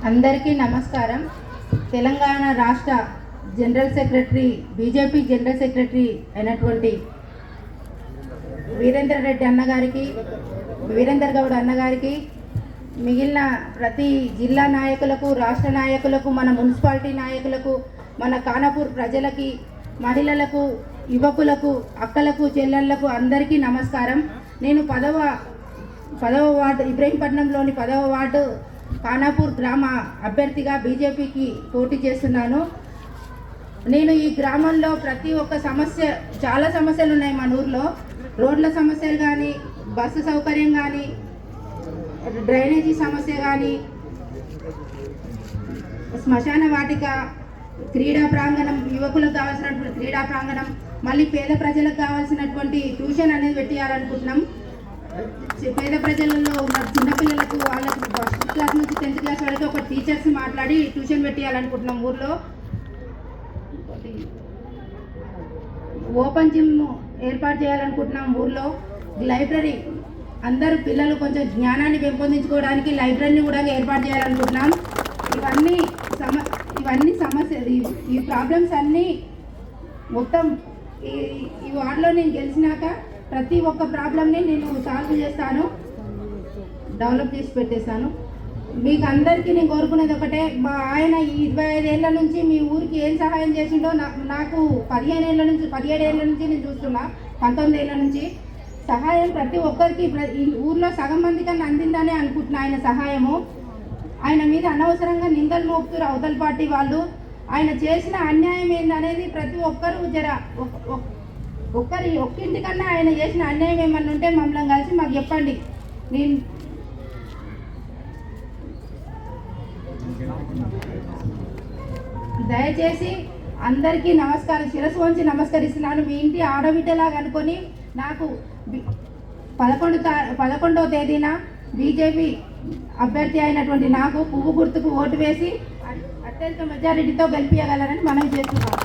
అందరికీ నమస్కారం. తెలంగాణ రాష్ట్ర general secretary, BJP general secretary అయినటువంటి వీరేందర్ రెడ్డి అన్నగారికి, వీరేందర్ గౌడ్ అన్నగారికి, మిగిలిన ప్రతి జిల్లా నాయకులకు, రాష్ట్ర నాయకులకు, మన మున్సిపాలిటీ నాయకులకు, మన ఖానాపూర్ ప్రజలకి, మహిళలకు, యువకులకు, అక్కలకు, చెల్లెళ్లకు అందరికీ నమస్కారం. నేను పదవ వార్డు, ఇబ్రహీంపట్నంలోని 10వ వార్డు ఖానాపూర్ గ్రామ అభ్యర్థిగా బీజేపీకి పోటీ చేస్తున్నాను. నేను ఈ గ్రామంలో ప్రతి ఒక్క సమస్య, చాలా సమస్యలు ఉన్నాయి మన ఊర్లో. రోడ్ల సమస్యలు కానీ, బస్సు సౌకర్యం కానీ, డ్రైనేజీ సమస్య కానీ, శ్మశాన వాటిక, క్రీడా ప్రాంగణం, యువకులకు కావాల్సినటువంటి క్రీడా ప్రాంగణం, మళ్ళీ పేద ప్రజలకు కావాల్సినటువంటి ట్యూషన్ అనేది పెట్టాలనుకుంటున్నాం. పేద ప్రజలలో ఉన్న చిన్నపిల్లలకు, వాళ్ళకు ఫస్ట్ క్లాస్ నుంచి 10th క్లాస్ వరకు ఒక టీచర్స్ మాట్లాడి ట్యూషన్ పెట్టాలనుకుంటున్నాం. ఊర్లో ఓపెన్ జిమ్ ఏర్పాటు చేయాలనుకుంటున్నాం. ఊర్లో లైబ్రరీ, అందరూ పిల్లలు కొంచెం జ్ఞానాన్ని పెంపొందించుకోవడానికి లైబ్రరీని కూడా ఏర్పాటు చేయాలనుకుంటున్నాం. ఇవన్నీ సమస్యలు, ఈ ప్రాబ్లమ్స్ అన్నీ మొత్తం ఈ వార్డులో నేను గెలిచినాక ప్రతి ఒక్క ప్రాబ్లమ్ని నేను సాల్వ్ చేస్తాను, డెవలప్ చేసి పెట్టేస్తాను. మీకు అందరికీ నేను కోరుకునేది ఒకటే, మా ఆయన ఈ 25 ఏళ్ళ నుంచి మీ ఊరికి ఏం సహాయం చేసిండో నాకు 17 ఏళ్ళ నుంచి నేను చూస్తున్నా. 19 ఏళ్ళ నుంచి సహాయం ప్రతి ఒక్కరికి, ఈ ఊర్లో సగం మంది కన్నా అందిందనే అనుకుంటున్నా ఆయన సహాయము. ఆయన మీద అనవసరంగా నిందలు మోపుతారు అవతల పార్టీ వాళ్ళు. ఆయన చేసిన అన్యాయం ఏందనేది ప్రతి ఒక్కరు ఒక్కింటికన్నా ఆయన చేసిన అన్యాయం ఏమన్నా ఉంటే మమ్మల్ని కలిసి మాకు చెప్పండి. నేను దయచేసి అందరికీ నమస్కారం, శిరస్సు వంచి నమస్కరిస్తున్నాను. మీ ఇంటి ఆడబిడ్డలాగా అనుకొని నాకు 11వ తేదీన బీజేపీ అభ్యర్థి అయినటువంటి నాకు పువ్వు గుర్తుకు ఓటు వేసి అత్యధిక మెజారిటీతో గెలిపించగలరని మనవి చేస్తున్నాను.